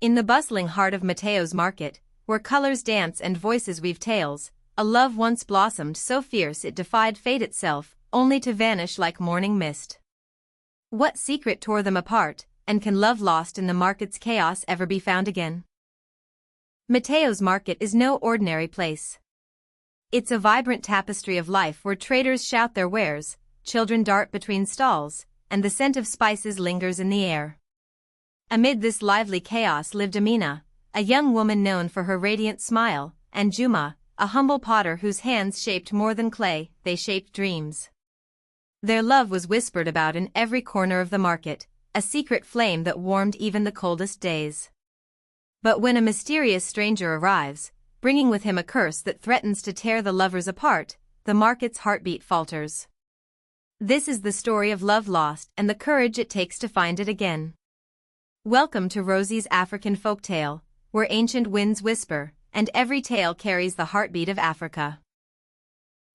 In the bustling heart of Matayo's market, where colors dance and voices weave tales, a love once blossomed so fierce it defied fate itself, only to vanish like morning mist. What secret tore them apart, and can love lost in the market's chaos ever be found again? Matayo's market is no ordinary place. It's a vibrant tapestry of life where traders shout their wares, children dart between stalls, and the scent of spices lingers in the air. Amid this lively chaos lived Amina, a young woman known for her radiant smile, and Juma, a humble potter whose hands shaped more than clay, they shaped dreams. Their love was whispered about in every corner of the market, a secret flame that warmed even the coldest days. But when a mysterious stranger arrives, bringing with him a curse that threatens to tear the lovers apart, the market's heartbeat falters. This is the story of love lost and the courage it takes to find it again. Welcome to Rosie's African Folktale, where ancient winds whisper, and every tale carries the heartbeat of Africa.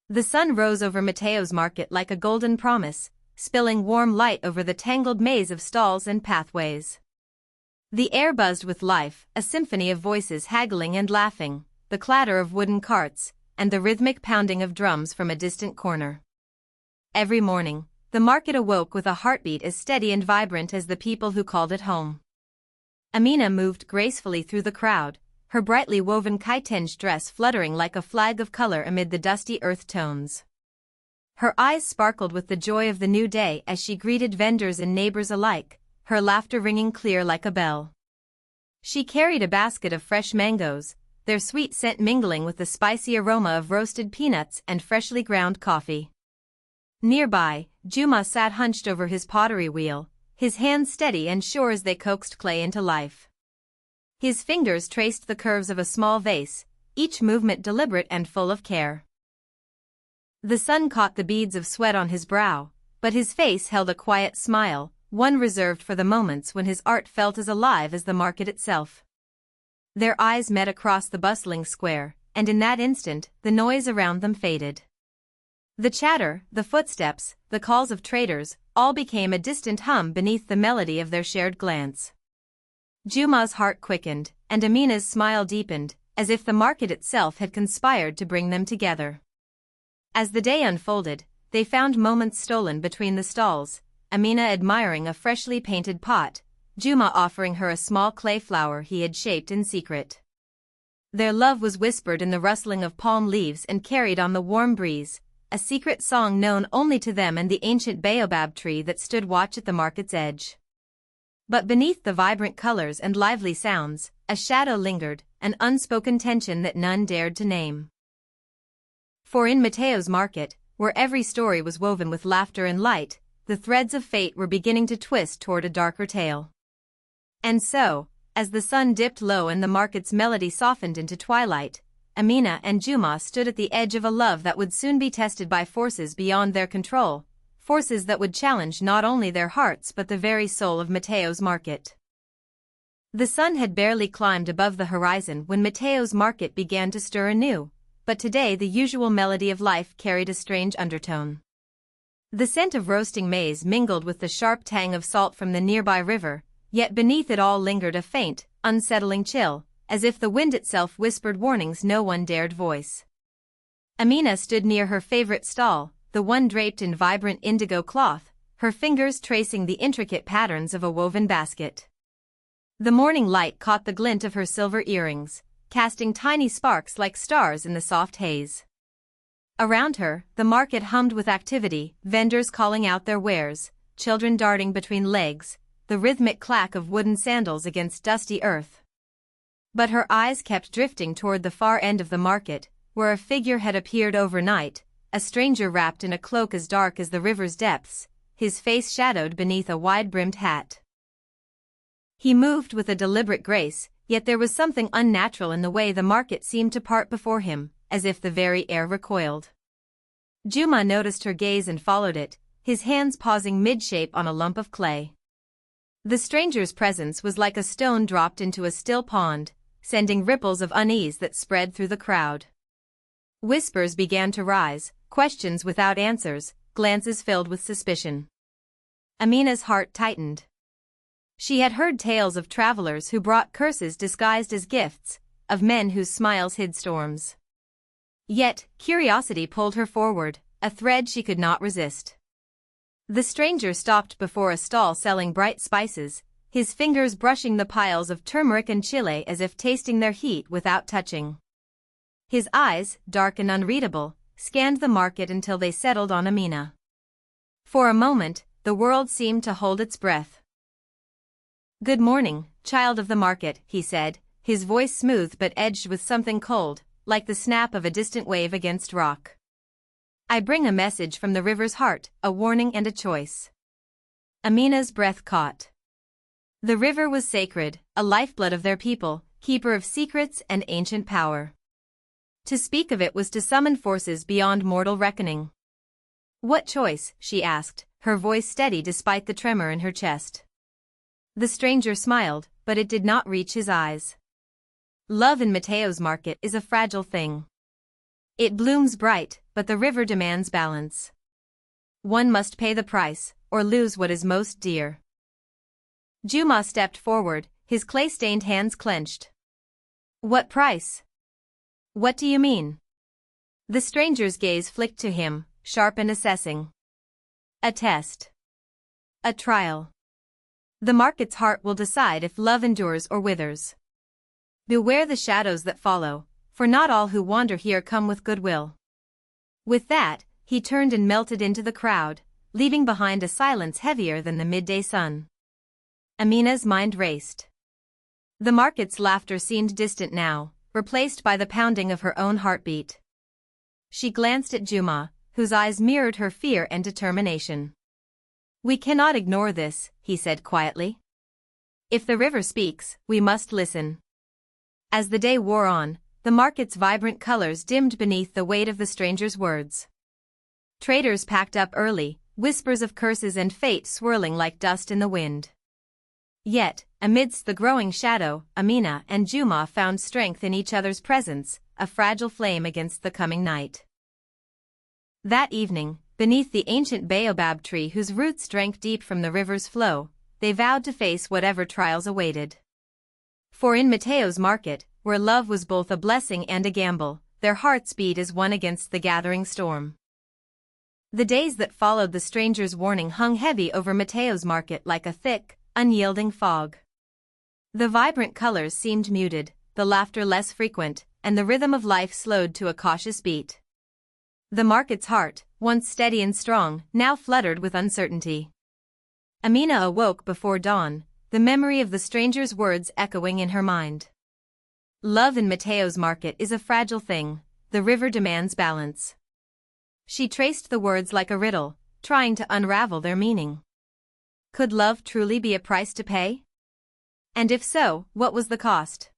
The sun rose over Matayo's market like a golden promise, spilling warm light over the tangled maze of stalls and pathways. The air buzzed with life, a symphony of voices haggling and laughing, the clatter of wooden carts, and the rhythmic pounding of drums from a distant corner. Every morning, the market awoke with a heartbeat as steady and vibrant as the people who called it home. Amina moved gracefully through the crowd, her brightly woven kitenge dress fluttering like a flag of color amid the dusty earth tones. Her eyes sparkled with the joy of the new day as she greeted vendors and neighbors alike, her laughter ringing clear like a bell. She carried a basket of fresh mangoes, their sweet scent mingling with the spicy aroma of roasted peanuts and freshly ground coffee. Nearby, Juma sat hunched over his pottery wheel, his hands steady and sure as they coaxed clay into life. His fingers traced the curves of a small vase, each movement deliberate and full of care. The sun caught the beads of sweat on his brow, but his face held a quiet smile, one reserved for the moments when his art felt as alive as the market itself. Their eyes met across the bustling square, and in that instant, the noise around them faded. The chatter, the footsteps, the calls of traders, all became a distant hum beneath the melody of their shared glance. Juma's heart quickened, and Amina's smile deepened, as if the market itself had conspired to bring them together. As the day unfolded, they found moments stolen between the stalls, Amina admiring a freshly painted pot, Juma offering her a small clay flower he had shaped in secret. Their love was whispered in the rustling of palm leaves and carried on the warm breeze, a secret song known only to them and the ancient baobab tree that stood watch at the market's edge. But beneath the vibrant colors and lively sounds, a shadow lingered, an unspoken tension that none dared to name. For in Matayo's market, where every story was woven with laughter and light, the threads of fate were beginning to twist toward a darker tale. And so, as the sun dipped low and the market's melody softened into twilight, Amina and Juma stood at the edge of a love that would soon be tested by forces beyond their control, forces that would challenge not only their hearts but the very soul of Matayo's market. The sun had barely climbed above the horizon when Matayo's market began to stir anew, but today the usual melody of life carried a strange undertone. The scent of roasting maize mingled with the sharp tang of salt from the nearby river, yet beneath it all lingered a faint, unsettling chill, as if the wind itself whispered warnings no one dared voice. Amina stood near her favorite stall, the one draped in vibrant indigo cloth, her fingers tracing the intricate patterns of a woven basket. The morning light caught the glint of her silver earrings, casting tiny sparks like stars in the soft haze. Around her, the market hummed with activity, vendors calling out their wares, children darting between legs, the rhythmic clack of wooden sandals against dusty earth. But her eyes kept drifting toward the far end of the market, where a figure had appeared overnight, a stranger wrapped in a cloak as dark as the river's depths, his face shadowed beneath a wide-brimmed hat. He moved with a deliberate grace, yet there was something unnatural in the way the market seemed to part before him, as if the very air recoiled. Juma noticed her gaze and followed it, his hands pausing mid-shape on a lump of clay. The stranger's presence was like a stone dropped into a still pond, sending ripples of unease that spread through the crowd. Whispers began to rise, questions without answers, glances filled with suspicion. Amina's heart tightened. She had heard tales of travelers who brought curses disguised as gifts, of men whose smiles hid storms. Yet, curiosity pulled her forward, a thread she could not resist. The stranger stopped before a stall selling bright spices, his fingers brushing the piles of turmeric and chile as if tasting their heat without touching. His eyes, dark and unreadable, scanned the market until they settled on Amina. For a moment, the world seemed to hold its breath. "Good morning, child of the market," he said, his voice smooth but edged with something cold, like the snap of a distant wave against rock. "I bring a message from the river's heart, a warning and a choice." Amina's breath caught. The river was sacred, a lifeblood of their people, keeper of secrets and ancient power. To speak of it was to summon forces beyond mortal reckoning. "What choice?" she asked, her voice steady despite the tremor in her chest. The stranger smiled, but it did not reach his eyes. "Love in Matayo's market is a fragile thing. It blooms bright, but the river demands balance. One must pay the price, or lose what is most dear." Juma stepped forward, his clay-stained hands clenched. "What price? What do you mean?" The stranger's gaze flicked to him, sharp and assessing. "A test. A trial. The market's heart will decide if love endures or withers. Beware the shadows that follow, for not all who wander here come with goodwill." With that, he turned and melted into the crowd, leaving behind a silence heavier than the midday sun. Amina's mind raced. The market's laughter seemed distant now, replaced by the pounding of her own heartbeat. She glanced at Juma, whose eyes mirrored her fear and determination. "We cannot ignore this," he said quietly. "If the river speaks, we must listen." As the day wore on, the market's vibrant colors dimmed beneath the weight of the stranger's words. Traders packed up early, whispers of curses and fate swirling like dust in the wind. Yet, amidst the growing shadow, Amina and Juma found strength in each other's presence, a fragile flame against the coming night. That evening, beneath the ancient baobab tree whose roots drank deep from the river's flow, they vowed to face whatever trials awaited. For in Matayo's market, where love was both a blessing and a gamble, their hearts beat as one against the gathering storm. The days that followed the stranger's warning hung heavy over Matayo's market like a thick, unyielding fog. The vibrant colors seemed muted, the laughter less frequent, and the rhythm of life slowed to a cautious beat. The market's heart, once steady and strong, now fluttered with uncertainty. Amina awoke before dawn, the memory of the stranger's words echoing in her mind. "Love in Matayo's market is a fragile thing, the river demands balance." She traced the words like a riddle, trying to unravel their meaning. Could love truly be a price to pay? And if so, what was the cost?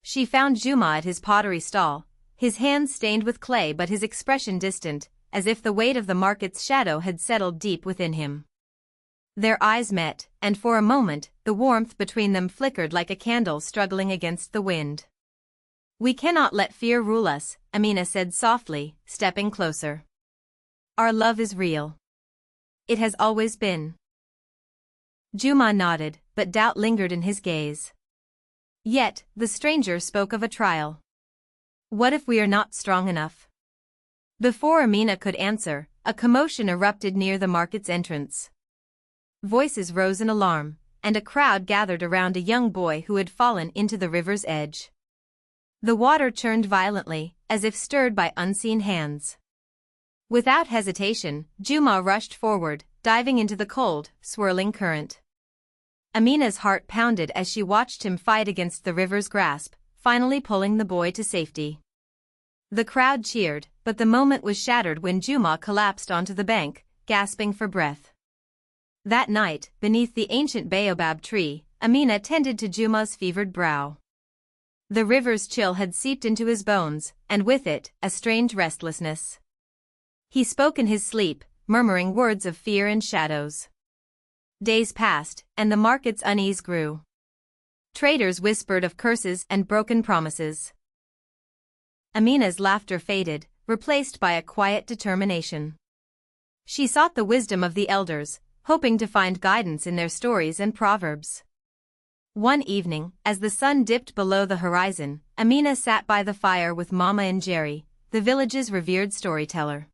She found Juma at his pottery stall, his hands stained with clay but his expression distant, as if the weight of the market's shadow had settled deep within him. Their eyes met, and for a moment, the warmth between them flickered like a candle struggling against the wind. "We cannot let fear rule us," Amina said softly, stepping closer. "Our love is real. It has always been." Juma nodded, but doubt lingered in his gaze. Yet, the stranger spoke of a trial. "What if we are not strong enough?" Before Amina could answer, a commotion erupted near the market's entrance. Voices rose in alarm, and a crowd gathered around a young boy who had fallen into the river's edge. The water churned violently, as if stirred by unseen hands. Without hesitation, Juma rushed forward, diving into the cold, swirling current. Amina's heart pounded as she watched him fight against the river's grasp, finally pulling the boy to safety. The crowd cheered, but the moment was shattered when Juma collapsed onto the bank, gasping for breath. That night, beneath the ancient baobab tree, Amina tended to Juma's fevered brow. The river's chill had seeped into his bones, and with it, a strange restlessness. He spoke in his sleep, murmuring words of fear and shadows. Days passed, and the market's unease grew. Traders whispered of curses and broken promises. Amina's laughter faded, replaced by a quiet determination. She sought the wisdom of the elders, hoping to find guidance in their stories and proverbs. One evening, as the sun dipped below the horizon, Amina sat by the fire with Mama and Jerry, the village's revered storyteller.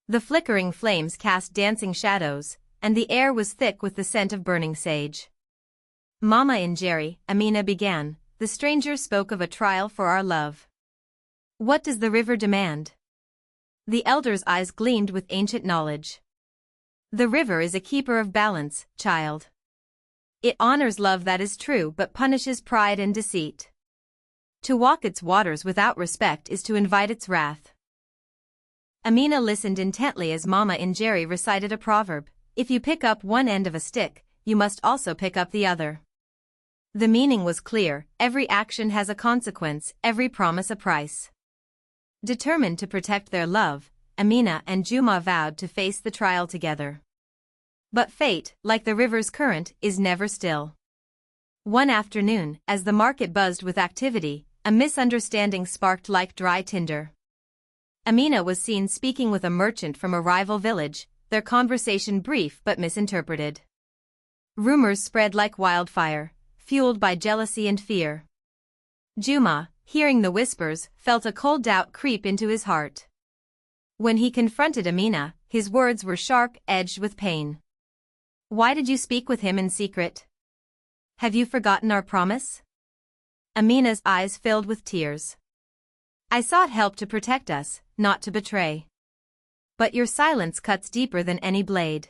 The flickering flames cast dancing shadows, and the air was thick with the scent of burning sage. "Mama and Jerry," Amina began, "the stranger spoke of a trial for our love. What does the river demand?" The elder's eyes gleamed with ancient knowledge. "The river is a keeper of balance, child. It honors love that is true but punishes pride and deceit. To walk its waters without respect is to invite its wrath." Amina listened intently as Mama and Jerry recited a proverb: "If you pick up one end of a stick, you must also pick up the other." The meaning was clear: every action has a consequence, every promise a price. Determined to protect their love, Amina and Juma vowed to face the trial together. But fate, like the river's current, is never still. One afternoon, as the market buzzed with activity, a misunderstanding sparked like dry tinder. Amina was seen speaking with a merchant from a rival village, their conversation brief but misinterpreted. Rumors spread like wildfire, fueled by jealousy and fear. Juma, hearing the whispers, felt a cold doubt creep into his heart. When he confronted Amina, his words were sharp-edged with pain. "Why did you speak with him in secret? Have you forgotten our promise?" Amina's eyes filled with tears. "I sought help to protect us, not to betray. But your silence cuts deeper than any blade."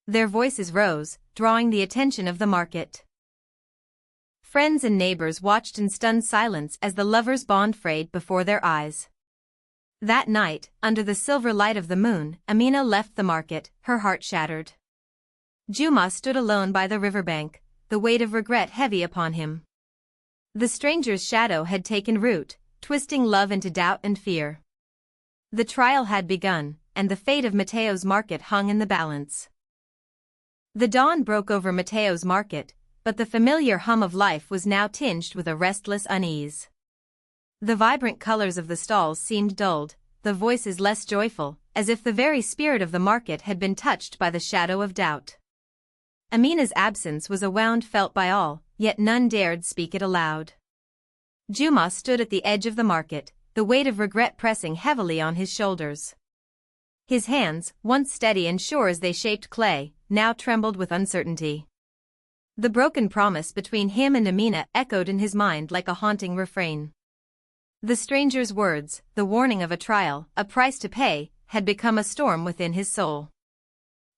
Their voices rose, drawing the attention of the market. Friends and neighbors watched in stunned silence as the lovers' bond frayed before their eyes. That night, under the silver light of the moon, Amina left the market, her heart shattered. Juma stood alone by the riverbank, the weight of regret heavy upon him. The stranger's shadow had taken root, twisting love into doubt and fear. The trial had begun, and the fate of Matayo's market hung in the balance. The dawn broke over Matayo's market, but the familiar hum of life was now tinged with a restless unease. The vibrant colors of the stalls seemed dulled, the voices less joyful, as if the very spirit of the market had been touched by the shadow of doubt. Amina's absence was a wound felt by all, yet none dared speak it aloud. Juma stood at the edge of the market, the weight of regret pressing heavily on his shoulders. His hands, once steady and sure as they shaped clay, now trembled with uncertainty. The broken promise between him and Amina echoed in his mind like a haunting refrain. The stranger's words, the warning of a trial, a price to pay, had become a storm within his soul.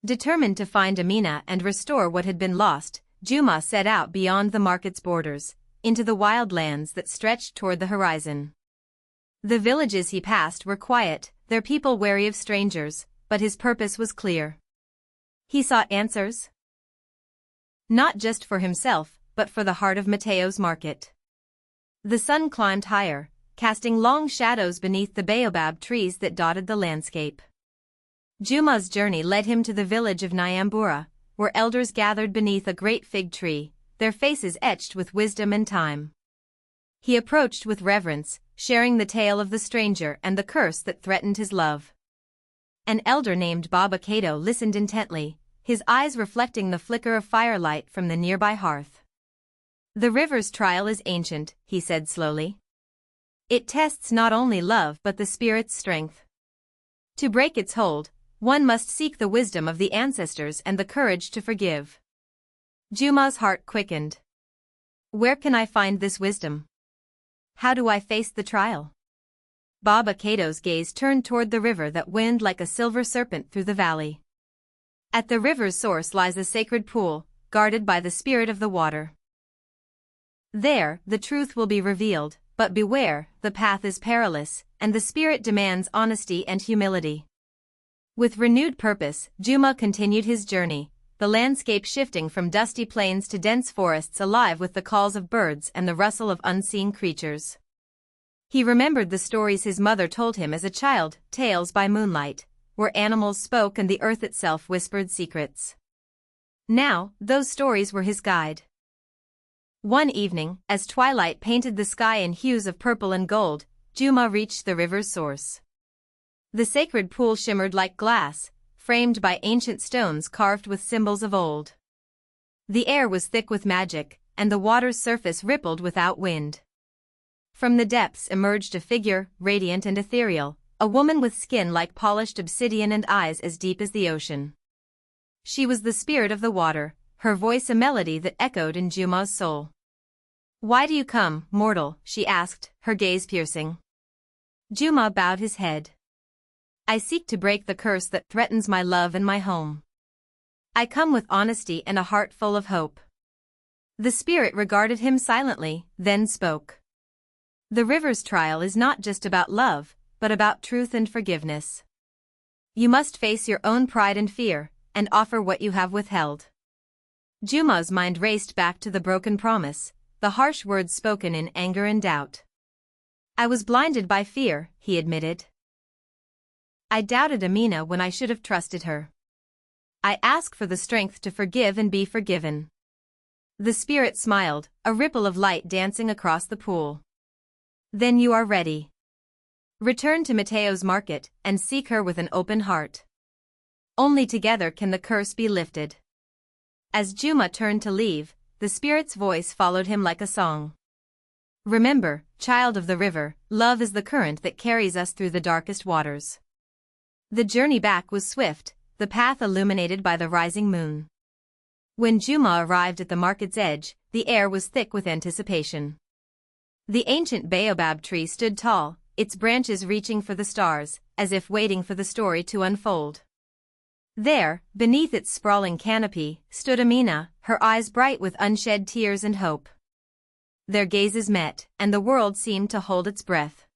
Determined to find Amina and restore what had been lost, Juma set out beyond the market's borders, into the wild lands that stretched toward the horizon. The villages he passed were quiet, their people wary of strangers, but his purpose was clear. He sought answers, not just for himself, but for the heart of Matayo's market. The sun climbed higher, casting long shadows beneath the baobab trees that dotted the landscape. Juma's journey led him to the village of Nyambura, where elders gathered beneath a great fig tree, their faces etched with wisdom and time. He approached with reverence, sharing the tale of the stranger and the curse that threatened his love. An elder named Baba Cato listened intently, his eyes reflecting the flicker of firelight from the nearby hearth. "The river's trial is ancient," he said slowly. "It tests not only love but the spirit's strength. To break its hold, one must seek the wisdom of the ancestors and the courage to forgive." Juma's heart quickened. "Where can I find this wisdom? How do I face the trial?" Baba Cato's gaze turned toward the river that wound like a silver serpent through the valley. At the river's source lies a sacred pool, guarded by the spirit of the water. There, the truth will be revealed, but beware, the path is perilous, and the spirit demands honesty and humility. With renewed purpose, Juma continued his journey, the landscape shifting from dusty plains to dense forests alive with the calls of birds and the rustle of unseen creatures. He remembered the stories his mother told him as a child, tales by moonlight, where animals spoke and the earth itself whispered secrets. Now, those stories were his guide. One evening, as twilight painted the sky in hues of purple and gold, Juma reached the river's source. The sacred pool shimmered like glass, framed by ancient stones carved with symbols of old. The air was thick with magic, and the water's surface rippled without wind. From the depths emerged a figure, radiant and ethereal, a woman with skin like polished obsidian and eyes as deep as the ocean. She was the spirit of the water, her voice a melody that echoed in Juma's soul. "Why do you come, mortal?" she asked, her gaze piercing. Juma bowed his head. "I seek to break the curse that threatens my love and my home. I come with honesty and a heart full of hope." The spirit regarded him silently, then spoke. "The river's trial is not just about love, but about truth and forgiveness. You must face your own pride and fear, and offer what you have withheld." Juma's mind raced back to the broken promise, the harsh words spoken in anger and doubt. "I was blinded by fear," he admitted. "I doubted Amina when I should have trusted her. I ask for the strength to forgive and be forgiven." The spirit smiled, a ripple of light dancing across the pool. "Then you are ready. Return to Matayo's market and seek her with an open heart. Only together can the curse be lifted." As Juma turned to leave, the spirit's voice followed him like a song. "Remember, child of the river, love is the current that carries us through the darkest waters." The journey back was swift, the path illuminated by the rising moon. When Juma arrived at the market's edge, the air was thick with anticipation. The ancient baobab tree stood tall, its branches reaching for the stars, as if waiting for the story to unfold. There, beneath its sprawling canopy, stood Amina, her eyes bright with unshed tears and hope. Their gazes met, and the world seemed to hold its breath.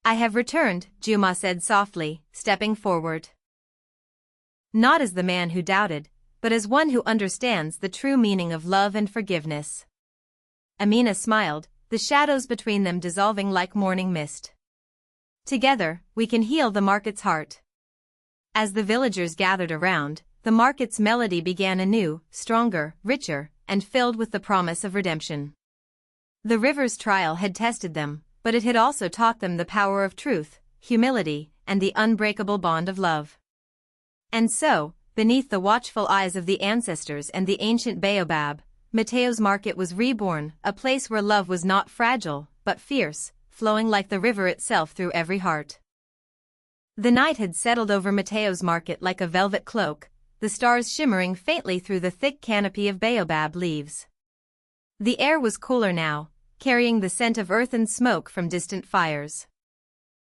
"I have returned," Juma said softly, stepping forward. Not as the man who doubted, but as one who understands the true meaning of love and forgiveness. Amina smiled, the shadows between them dissolving like morning mist. "Together, we can heal the market's heart." As the villagers gathered around, the market's melody began anew, stronger, richer, and filled with the promise of redemption. The river's trial had tested them, but it had also taught them the power of truth, humility, and the unbreakable bond of love. And so, beneath the watchful eyes of the ancestors and the ancient baobab, Matayo's market was reborn, a place where love was not fragile, but fierce, flowing like the river itself through every heart. The night had settled over Matayo's market like a velvet cloak, the stars shimmering faintly through the thick canopy of baobab leaves. The air was cooler now, carrying the scent of earth and smoke from distant fires.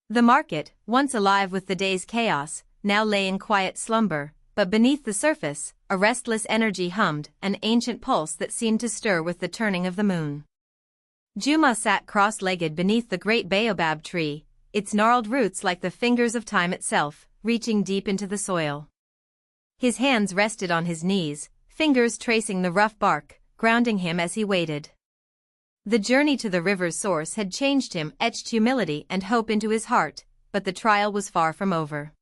The market, once alive with the day's chaos, now lay in quiet slumber, but beneath the surface, a restless energy hummed, an ancient pulse that seemed to stir with the turning of the moon. Juma sat cross-legged beneath the great baobab tree, its gnarled roots like the fingers of time itself, reaching deep into the soil. His hands rested on his knees, fingers tracing the rough bark, grounding him as he waited. The journey to the river's source had changed him, etched humility and hope into his heart, but the trial was far from over.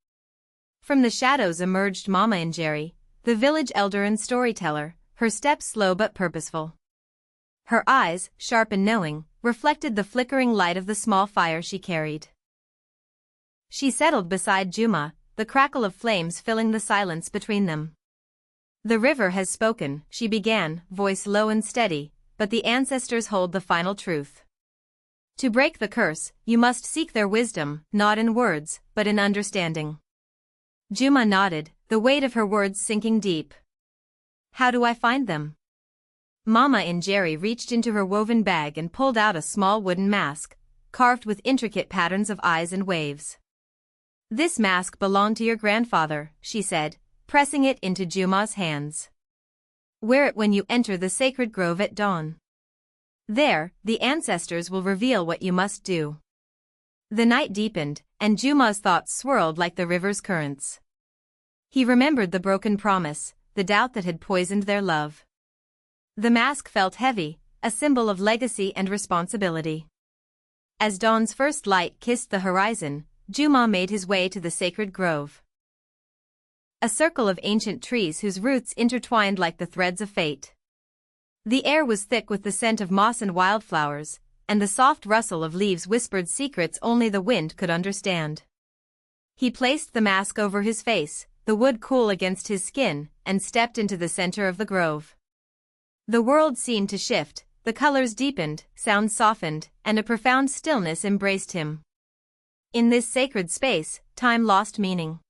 From the shadows emerged Mama and Jerry, the village elder and storyteller, her steps slow but purposeful. Her eyes, sharp and knowing, reflected the flickering light of the small fire she carried. She settled beside Juma, the crackle of flames filling the silence between them. "The river has spoken," she began, voice low and steady, "but the ancestors hold the final truth. To break the curse, you must seek their wisdom, not in words, but in understanding." Juma nodded, the weight of her words sinking deep. "How do I find them?" Mama and Jerry reached into her woven bag and pulled out a small wooden mask, carved with intricate patterns of eyes and waves. "This mask belonged to your grandfather," she said, pressing it into Juma's hands. "Wear it when you enter the sacred grove at dawn. There, the ancestors will reveal what you must do." The night deepened, and Juma's thoughts swirled like the river's currents. He remembered the broken promise, the doubt that had poisoned their love. The mask felt heavy, a symbol of legacy and responsibility. As dawn's first light kissed the horizon, Juma made his way to the sacred grove. A circle of ancient trees whose roots intertwined like the threads of fate. The air was thick with the scent of moss and wildflowers, and the soft rustle of leaves whispered secrets only the wind could understand. He placed the mask over his face, the wood cool against his skin, and stepped into the center of the grove. The world seemed to shift, the colors deepened, sounds softened, and a profound stillness embraced him. In this sacred space, time lost meaning.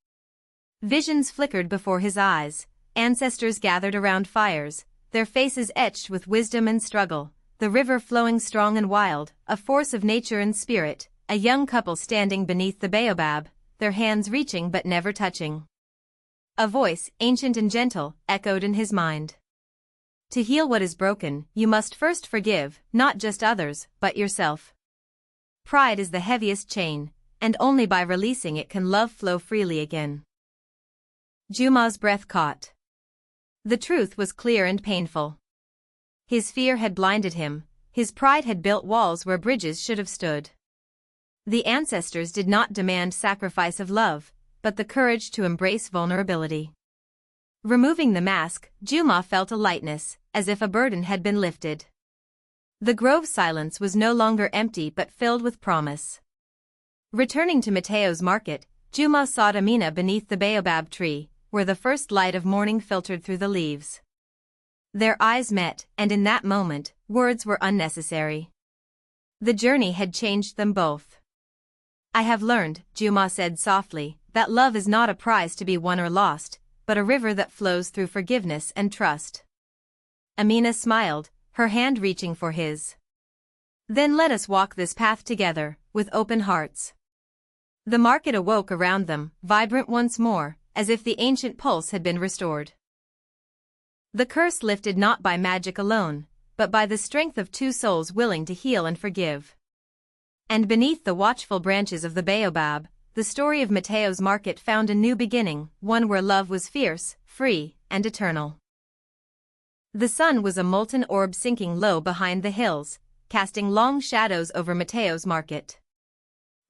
Visions flickered before his eyes, ancestors gathered around fires, their faces etched with wisdom and struggle, the river flowing strong and wild, a force of nature and spirit, a young couple standing beneath the baobab, their hands reaching but never touching. A voice, ancient and gentle, echoed in his mind. To heal what is broken, you must first forgive, not just others, but yourself. Pride is the heaviest chain, and only by releasing it can love flow freely again. Juma's breath caught. The truth was clear and painful. His fear had blinded him, his pride had built walls where bridges should have stood. The ancestors did not demand sacrifice of love, but the courage to embrace vulnerability. Removing the mask, Juma felt a lightness, as if a burden had been lifted. The grove's silence was no longer empty but filled with promise. Returning to Matayo's market, Juma sought Amina beneath the baobab tree, where the first light of morning filtered through the leaves. Their eyes met, and in that moment, words were unnecessary. The journey had changed them both. I have learned, Juma said softly, that love is not a prize to be won or lost, but a river that flows through forgiveness and trust. Amina smiled, her hand reaching for his. Then let us walk this path together, with open hearts. The market awoke around them, vibrant once more, as if the ancient pulse had been restored. The curse lifted not by magic alone, but by the strength of two souls willing to heal and forgive. And beneath the watchful branches of the baobab, the story of Matayo's market found a new beginning, one where love was fierce, free, and eternal. The sun was a molten orb sinking low behind the hills, casting long shadows over Matayo's market.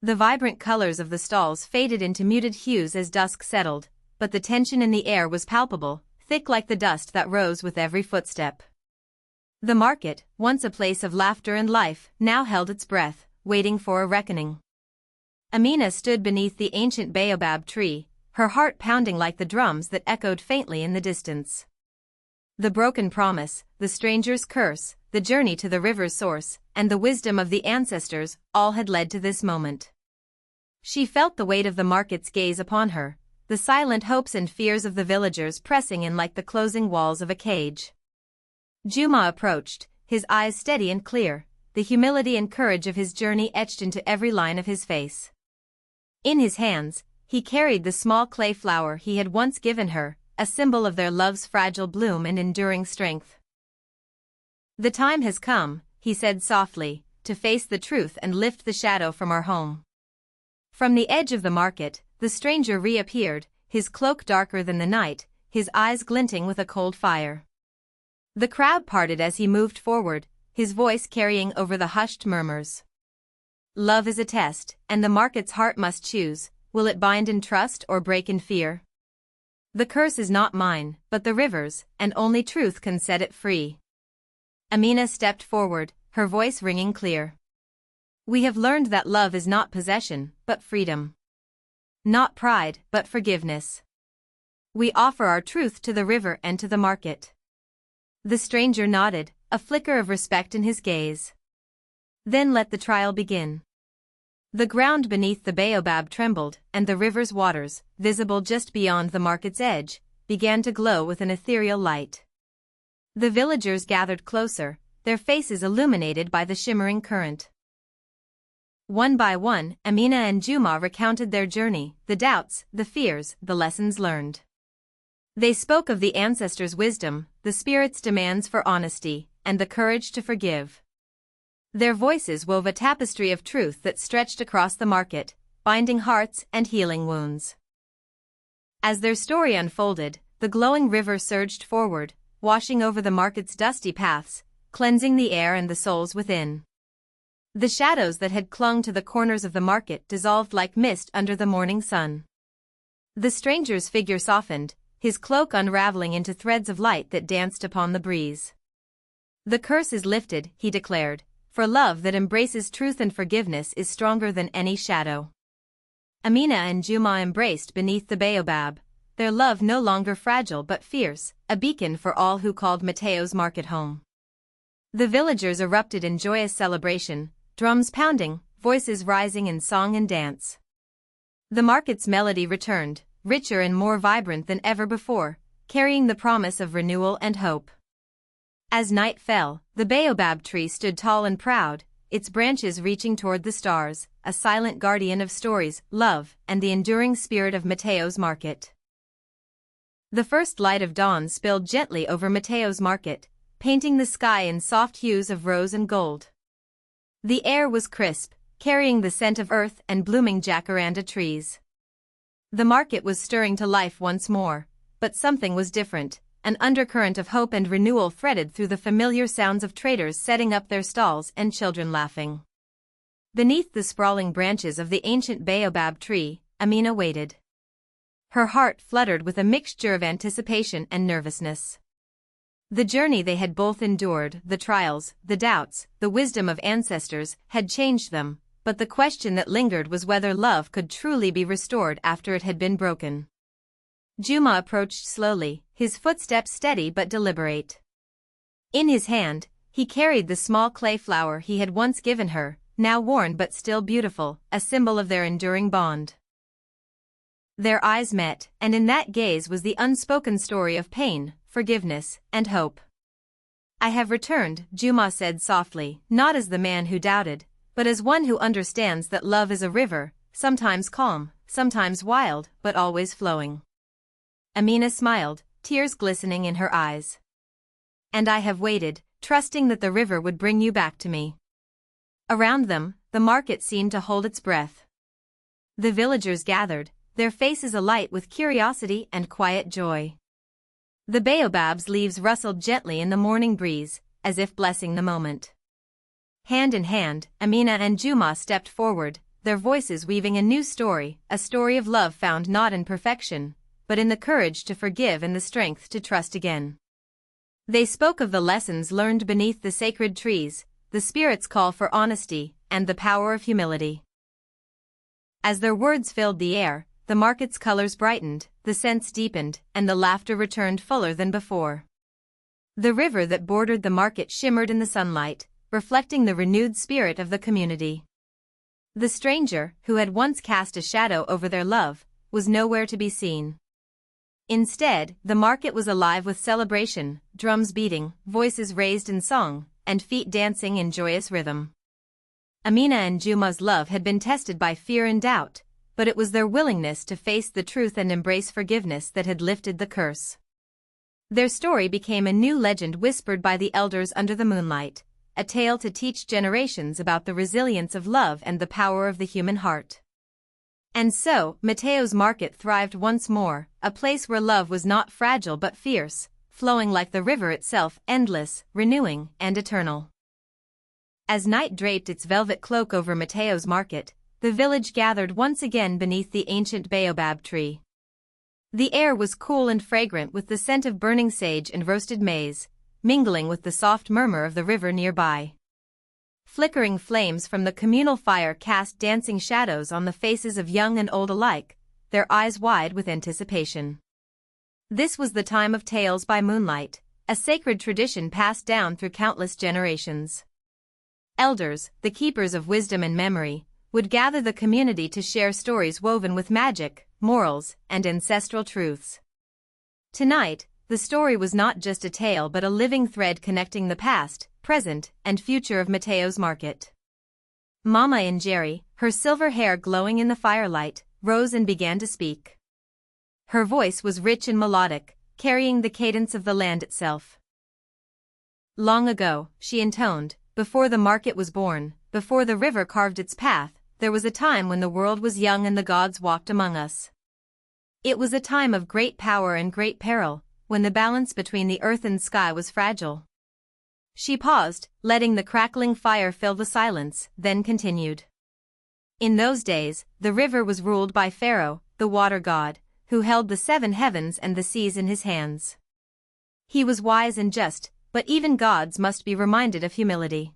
The vibrant colors of the stalls faded into muted hues as dusk settled, but the tension in the air was palpable, thick like the dust that rose with every footstep. The market, once a place of laughter and life, now held its breath, waiting for a reckoning. Amina stood beneath the ancient baobab tree, her heart pounding like the drums that echoed faintly in the distance. The broken promise, the stranger's curse, the journey to the river's source, and the wisdom of the ancestors, all had led to this moment. She felt the weight of the market's gaze upon her, the silent hopes and fears of the villagers pressing in like the closing walls of a cage. Juma approached, his eyes steady and clear, the humility and courage of his journey etched into every line of his face. In his hands, he carried the small clay flower he had once given her, a symbol of their love's fragile bloom and enduring strength. The time has come, he said softly, to face the truth and lift the shadow from our home. From the edge of the market, the stranger reappeared, his cloak darker than the night, his eyes glinting with a cold fire. The crowd parted as he moved forward, his voice carrying over the hushed murmurs. Love is a test, and the market's heart must choose, will it bind in trust or break in fear? The curse is not mine, but the river's, and only truth can set it free. Amina stepped forward, her voice ringing clear. We have learned that love is not possession, but freedom. Not pride, but forgiveness. We offer our truth to the river and to the market. The stranger nodded, a flicker of respect in his gaze. Then let the trial begin. The ground beneath the baobab trembled, and the river's waters, visible just beyond the market's edge, began to glow with an ethereal light. The villagers gathered closer, their faces illuminated by the shimmering current. One by one, Amina and Juma recounted their journey, the doubts, the fears, the lessons learned. They spoke of the ancestors' wisdom, the spirit's demands for honesty, and the courage to forgive. Their voices wove a tapestry of truth that stretched across the market, binding hearts and healing wounds. As their story unfolded, the glowing river surged forward, washing over the market's dusty paths, cleansing the air and the souls within. The shadows that had clung to the corners of the market dissolved like mist under the morning sun. The stranger's figure softened, his cloak unraveling into threads of light that danced upon the breeze. The curse is lifted, he declared, for love that embraces truth and forgiveness is stronger than any shadow. Amina and Juma embraced beneath the baobab, their love no longer fragile but fierce, a beacon for all who called Matayo's market home. The villagers erupted in joyous celebration, drums pounding, voices rising in song and dance. The market's melody returned, richer and more vibrant than ever before, carrying the promise of renewal and hope. As night fell, the baobab tree stood tall and proud, its branches reaching toward the stars, a silent guardian of stories, love, and the enduring spirit of Matayo's market. The first light of dawn spilled gently over Matayo's market, painting the sky in soft hues of rose and gold. The air was crisp, carrying the scent of earth and blooming jacaranda trees. The market was stirring to life once more, but something was different. An undercurrent of hope and renewal threaded through the familiar sounds of traders setting up their stalls and children laughing. Beneath the sprawling branches of the ancient baobab tree, Amina waited. Her heart fluttered with a mixture of anticipation and nervousness. The journey they had both endured, the trials, the doubts, the wisdom of ancestors, had changed them, but the question that lingered was whether love could truly be restored after it had been broken. Juma approached slowly, his footsteps steady but deliberate. In his hand, he carried the small clay flower he had once given her, now worn but still beautiful, a symbol of their enduring bond. Their eyes met, and in that gaze was the unspoken story of pain, forgiveness, and hope. "I have returned," Juma said softly, not as the man who doubted, but as one who understands that love is a river, sometimes calm, sometimes wild, but always flowing. Amina smiled, tears glistening in her eyes. "And I have waited, trusting that the river would bring you back to me." Around them, the market seemed to hold its breath. The villagers gathered, their faces alight with curiosity and quiet joy. The baobab's leaves rustled gently in the morning breeze, as if blessing the moment. Hand in hand, Amina and Juma stepped forward, their voices weaving a new story, a story of love found not in perfection, but in the courage to forgive and the strength to trust again. They spoke of the lessons learned beneath the sacred trees, the spirit's call for honesty, and the power of humility. As their words filled the air, the market's colors brightened, the scents deepened, and the laughter returned fuller than before. The river that bordered the market shimmered in the sunlight, reflecting the renewed spirit of the community. The stranger, who had once cast a shadow over their love, was nowhere to be seen. Instead, the market was alive with celebration, drums beating, voices raised in song, and feet dancing in joyous rhythm. Amina and Juma's love had been tested by fear and doubt, but it was their willingness to face the truth and embrace forgiveness that had lifted the curse. Their story became a new legend whispered by the elders under the moonlight, a tale to teach generations about the resilience of love and the power of the human heart. And so, Matayo's market thrived once more, a place where love was not fragile but fierce, flowing like the river itself, endless, renewing, and eternal. As night draped its velvet cloak over Matayo's market, the village gathered once again beneath the ancient baobab tree. The air was cool and fragrant with the scent of burning sage and roasted maize, mingling with the soft murmur of the river nearby. Flickering flames from the communal fire cast dancing shadows on the faces of young and old alike, their eyes wide with anticipation. This was the time of tales by moonlight, a sacred tradition passed down through countless generations. Elders, the keepers of wisdom and memory, would gather the community to share stories woven with magic, morals, and ancestral truths. Tonight, the story was not just a tale but a living thread connecting the past, present, and future of Matayo's market. Mama and Jerry, her silver hair glowing in the firelight, rose and began to speak. Her voice was rich and melodic, carrying the cadence of the land itself. "Long ago," she intoned, "before the market was born, before the river carved its path, there was a time when the world was young and the gods walked among us. It was a time of great power and great peril, when the balance between the earth and sky was fragile." She paused, letting the crackling fire fill the silence, then continued. "In those days, the river was ruled by Pharaoh, the water god, who held the 7 heavens and the seas in his hands. He was wise and just, but even gods must be reminded of humility.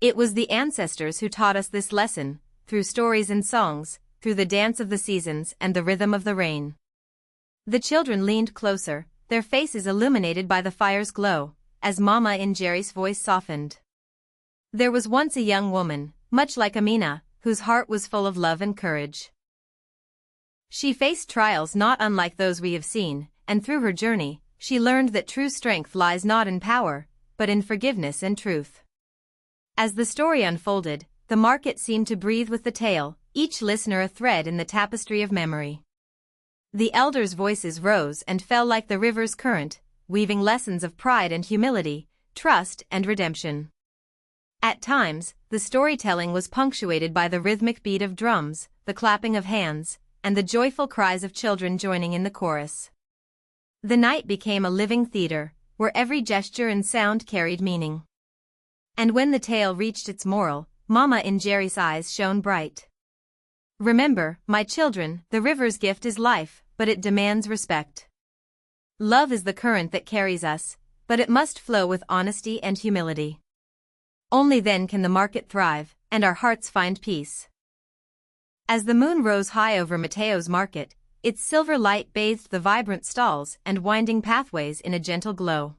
It was the ancestors who taught us this lesson, through stories and songs, through the dance of the seasons and the rhythm of the rain. The children leaned closer, their faces illuminated by the fire's glow, as Mama and Jerry's voice softened. There was once a young woman, much like Amina, whose heart was full of love and courage. She faced trials not unlike those we have seen, and through her journey, she learned that true strength lies not in power, but in forgiveness and truth. As the story unfolded, the market seemed to breathe with the tale, each listener a thread in the tapestry of memory. The elders' voices rose and fell like the river's current, weaving lessons of pride and humility, trust and redemption. At times, the storytelling was punctuated by the rhythmic beat of drums, the clapping of hands, and the joyful cries of children joining in the chorus. The night became a living theater, where every gesture and sound carried meaning. And when the tale reached its moral, Mama and Jerry's eyes shone bright. Remember, my children, the river's gift is life, but it demands respect. Love is the current that carries us, but it must flow with honesty and humility. Only then can the market thrive, and our hearts find peace. As the moon rose high over Matayo's market, its silver light bathed the vibrant stalls and winding pathways in a gentle glow.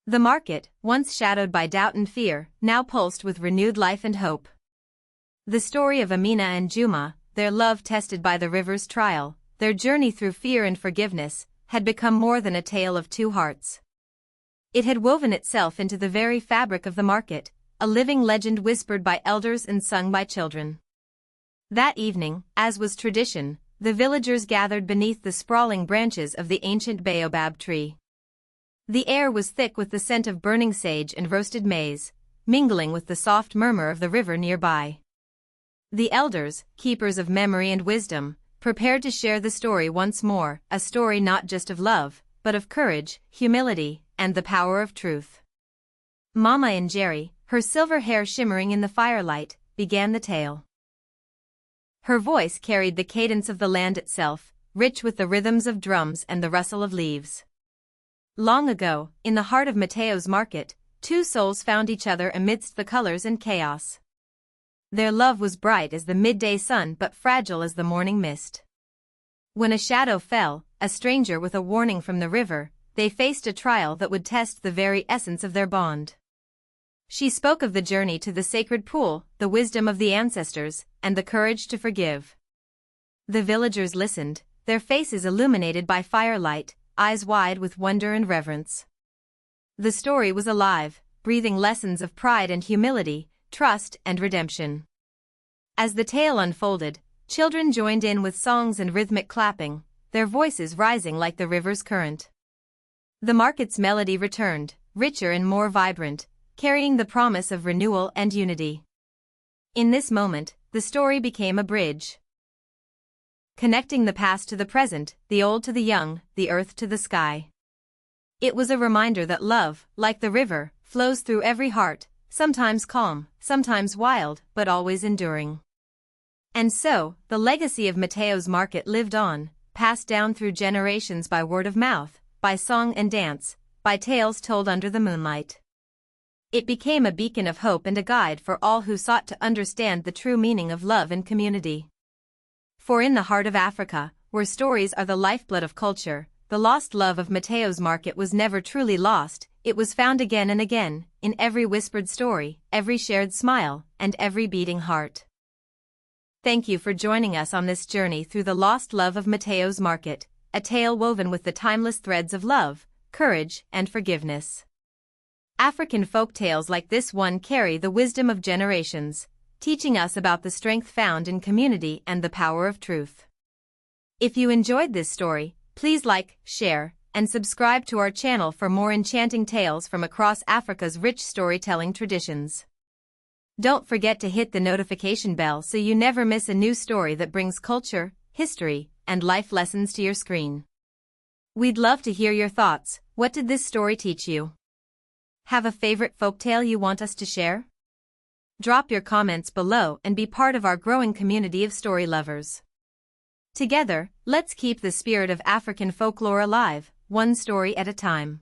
The market, once shadowed by doubt and fear, now pulsed with renewed life and hope. The story of Amina and Juma, their love tested by the river's trial, their journey through fear and forgiveness, had become more than a tale of two hearts. It had woven itself into the very fabric of the market, a living legend whispered by elders and sung by children. That evening, as was tradition, the villagers gathered beneath the sprawling branches of the ancient baobab tree. The air was thick with the scent of burning sage and roasted maize, mingling with the soft murmur of the river nearby. The elders, keepers of memory and wisdom, prepared to share the story once more, a story not just of love, but of courage, humility, and the power of truth. Mama and Jerry, her silver hair shimmering in the firelight, began the tale. Her voice carried the cadence of the land itself, rich with the rhythms of drums and the rustle of leaves. Long ago, in the heart of Matayo's market, two souls found each other amidst the colors and chaos. Their love was bright as the midday sun but fragile as the morning mist. When a shadow fell, a stranger with a warning from the river, they faced a trial that would test the very essence of their bond. She spoke of the journey to the sacred pool, the wisdom of the ancestors, and the courage to forgive. The villagers listened, their faces illuminated by firelight, eyes wide with wonder and reverence. The story was alive, breathing lessons of pride and humility, trust and redemption. As the tale unfolded, children joined in with songs and rhythmic clapping, their voices rising like the river's current. The market's melody returned, richer and more vibrant, carrying the promise of renewal and unity. In this moment, the story became a bridge, connecting the past to the present, the old to the young, the earth to the sky. It was a reminder that love, like the river, flows through every heart, sometimes calm, sometimes wild, but always enduring. And so, the legacy of Matayo's market lived on, passed down through generations by word of mouth, by song and dance, by tales told under the moonlight. It became a beacon of hope and a guide for all who sought to understand the true meaning of love and community. For in the heart of Africa, where stories are the lifeblood of culture, the lost love of Matayo's market was never truly lost, it was found again and again, in every whispered story, every shared smile, and every beating heart. Thank you for joining us on this journey through the lost love of Matayo's market, a tale woven with the timeless threads of love, courage, and forgiveness. African folk tales like this one carry the wisdom of generations, teaching us about the strength found in community and the power of truth. If you enjoyed this story, please like, share, and subscribe to our channel for more enchanting tales from across Africa's rich storytelling traditions. Don't forget to hit the notification bell so you never miss a new story that brings culture, history, and life lessons to your screen. We'd love to hear your thoughts. What did this story teach you? Have a favorite folktale you want us to share? Drop your comments below and be part of our growing community of story lovers. Together, let's keep the spirit of African folklore alive, one story at a time.